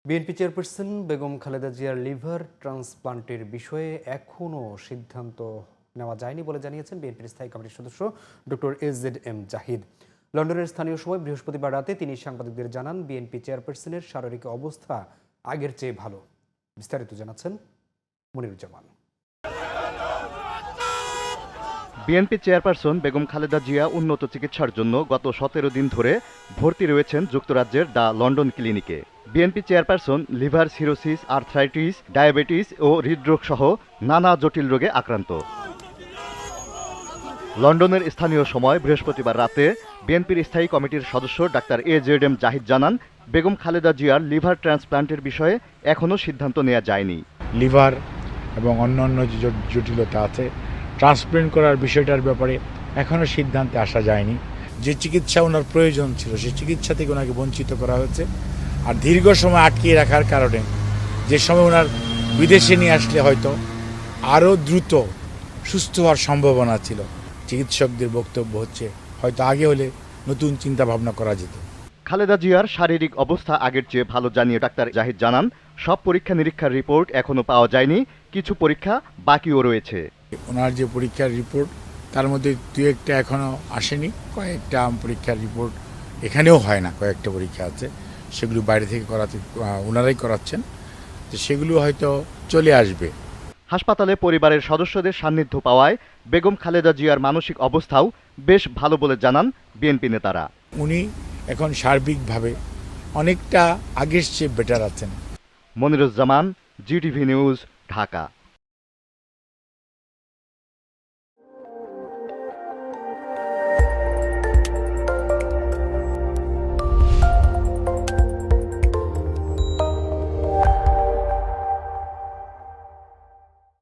BNP chairperson Begum Khaleda জিয়ার liver ট্রান্সপ্লান্টের বিষয়ে এখনও সিদ্ধান্ত নেওয়া যায়নি বলে জানিয়েছেন বিএনপির স্থায়ী কমিটির সদস্য ডক্টর এজেড জাহিদ। লন্ডনের স্থানীয় সময় বৃহস্পতিবার রাতে তিনি সাংবাদিকদের জানান, বিএনপি চেয়ারপারসনের শারীরিক অবস্থা আগের চেয়ে ভালো। বিস্তারিত জানাচ্ছেন মনিরুজ্জামান। বিএনপি চেয়ারপারসন বেগম খালেদা জিয়া উন্নত চিকিৎসার জন্য গত ১৭ দিন ধরে ভর্তি রয়েছেন যুক্তরাজ্যের দ্য লন্ডন ক্লিনিকে। BNP chairperson liver cirrhosis, arthritis, diabetes ও হৃদরোগ সহ নানা জটিল রোগে আক্রান্ত। লন্ডনের স্থানীয় সময় বৃহস্পতিবার রাতে বিএনপির স্থায়ী কমিটির সদস্য ডাক্তার এজেড জাহিদ জানান, বেগম খালেদা জিয়ার লিভার ট্রান্সপ্লান্টের বিষয়ে এখনও সিদ্ধান্ত নেওয়া যায়নি। লিভার এবং অন্যান্য যে জটিলতা আছে, ট্রান্সপ্লান্ট করার বিষয়টার ব্যাপারে এখনও সিদ্ধান্তে আসা যায়নি। যে চিকিৎসা ওনার প্রয়োজন ছিল সেই চিকিৎসা থেকে ওনাকে বঞ্চিত করা হয়েছে। আর দীর্ঘ সময় আটকিয়ে রাখার কারণে যে সময় ওনার বিদেশে নিয়ে আসলে হয়তো আরও দ্রুত সুস্থ হওয়ার সম্ভাবনা ছিল। চিকিৎসকদের বক্তব্য হচ্ছে হয়তো আগে হলে নতুন চিন্তা ভাবনা করা যেত। খালেদা জিয়ার শারীরিক অবস্থা আগের চেয়ে ভালো জানিয়ে ডাক্তার জাহিদ জানান, সব পরীক্ষা নিরীক্ষার রিপোর্ট এখনো পাওয়া যায়নি, কিছু পরীক্ষা বাকিও রয়েছে। ওনার যে পরীক্ষার রিপোর্ট তার মধ্যে দু একটা এখনও আসেনি, কয়েকটা পরীক্ষার রিপোর্ট এখানেও হয় না, কয়েকটা পরীক্ষা আছে সেগুলো বাইরে থেকে করাতে ওনারাই করাচ্ছেন, তো সেগুলো হয়তো চলে আসবে। হাসপাতালে পরিবারের সদস্যদের সান্নিধ্য পাওয়ায় বেগম খালেদা জিয়ার মানসিক অবস্থাও বেশ ভালো বলে জানান বিএনপি নেতারা। উনি এখন সার্বিকভাবে অনেকটা আগের চেয়ে বেটার আছেন। Moniruzzaman, GTV news, Dhaka.